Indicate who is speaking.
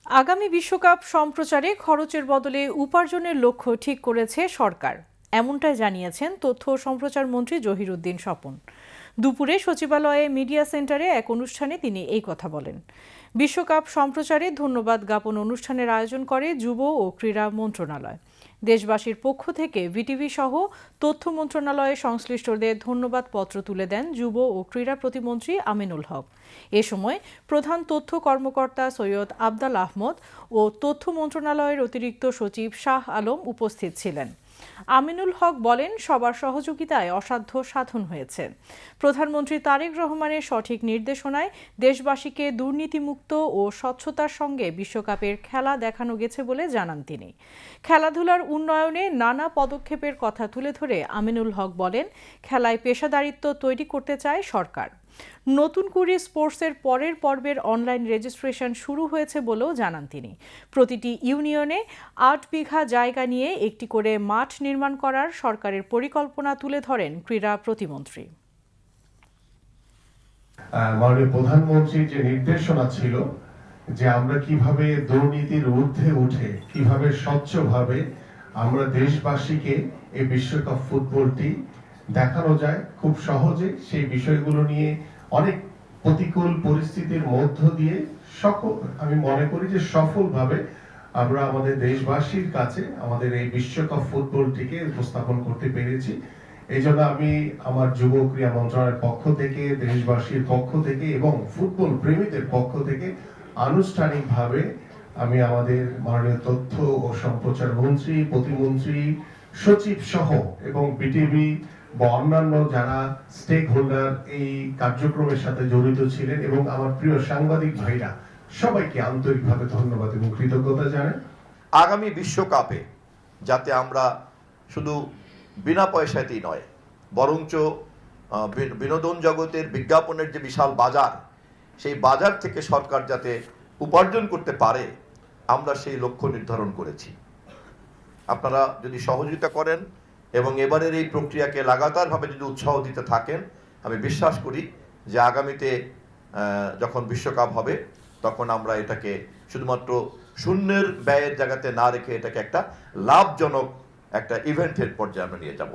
Speaker 1: আগামী বিশ্বকাপ সম্প্রচারে খরচের বদলে উপার্জনের লক্ষ্য ঠিক করেছে সরকার, এমনটাই জানিয়েছেন তথ্য ও সম্প্রচার মন্ত্রী জহিরুদ্দিন স্বপন। দুপুরে সচিবালয়ে মিডিয়া সেন্টারে এক অনুষ্ঠানে তিনি এই কথা বলেন। বিশ্বকাপ সম্প্রচারে ধন্যবাদ জ্ঞাপন অনুষ্ঠানের আয়োজন করে যুব ও ক্রীড়া মন্ত্রণালয়। দেশবাসীর পক্ষ থেকে ভিটিভি সহ তথ্য মন্ত্রণালয়ে সংশ্লিষ্টদের ধন্যবাদ পত্র তুলে দেন যুব ও ক্রীড়া প্রতিমন্ত্রী আমিনুল হক। এ সময় প্রধান তথ্য কর্মকর্তা সৈয়দ আবদাল আহমদ ও তথ্য মন্ত্রণালয়ের অতিরিক্ত সচিব শাহ আলম উপস্থিত ছিলেন। আমিনুল হক বলেন, সবার সহযোগিতায় অসাধ্য সাধন হয়েছে। প্রধানমন্ত্রী তারেক রহমানের সঠিক নির্দেশনায় দেশবাসীকে দুর্নীতিমুক্ত ও স্বচ্ছতার সঙ্গে বিশ্বকাপের খেলা দেখানো গেছে বলে জানান তিনি। খেলাধুলার উন্নয়নে নানা পদক্ষেপের কথা তুলে ধরে আমিনুল হক বলেন, খেলায় পেশাদারিত্ব তৈরি করতে চায় সরকার। নতুন কুড়ি স্পোর্টসের পরের পর্বের অনলাইন রেজিস্ট্রেশন শুরু হয়েছে বলেও জানান তিনি। প্রতিটি ইউনিয়নে ৮ বিঘা জায়গা নিয়ে একটি করে মাঠ নির্মাণ করার সরকারের পরিকল্পনা তুলে ধরেন ক্রীড়া প্রতিমন্ত্রী।
Speaker 2: মাননীয় প্রধানমন্ত্রীর যে নির্দেশনা ছিল যে আমরা কিভাবে দুর্নীতির ঊর্ধ্বে উঠে কিভাবে স্বচ্ছভাবে আমরা দেশবাসীকে এই বিশ্বকাপ ফুটবলটি দেখানো যায় খুব সহজে, সেই বিষয়গুলো নিয়ে অনেক প্রতিকূল পরিস্থিতির মধ্য দিয়ে আমি মনে করি যে সফলভাবে আমরা আমাদের দেশবাসীর কাছে আমাদের এই বিশ্বকাপ ফুটবলটিকে উপস্থাপন করতে পেরেছি। এই জন্য আমি আমার যুব ক্রীড়া মন্ত্রণালয়ের পক্ষ থেকে, দেশবাসীর পক্ষ থেকে এবং ফুটবল প্রেমীদের পক্ষ থেকে আনুষ্ঠানিকভাবে আমি আমাদের মাননীয় তথ্য ও সম্প্রচার মন্ত্রী, প্রতিমন্ত্রী, সচিব সহ এবং বিটিভি বা অন্যান্য যারা স্টেক হোল্ডার এই কার্যক্রমের সাথে জড়িত ছিলেন এবং আমার প্রিয় সাংবাদিক ভাইরা সবাইকে আন্তরিকভাবে ধন্যবাদ এবং কৃতজ্ঞতা জানাই।
Speaker 3: আগামী বিশ্বকাপে যাতে আমরা শুধু বিনা পয়সাতেই নয়, বরঞ্চ বিনোদন জগতের বিজ্ঞাপনের যে বিশাল বাজার, সেই বাজার থেকে সরকার যাতে উপার্জন করতে পারে, আমরা সেই লক্ষ্য নির্ধারণ করেছি। আপনারা যদি সহযোগিতা করেন এবং এবারের এই প্রক্রিয়াকে লাগাতারভাবে যদি উৎসাহ দিতে থাকেন, আমি বিশ্বাস করি যে আগামীতে যখন বিশ্বকাপ হবে তখন আমরা এটাকে শুধুমাত্র শূন্যের ব্যয়ের জায়গাতে না রেখে এটাকে একটা লাভজনক একটা ইভেন্টের পর্যায়ে আমরা নিয়ে যাব।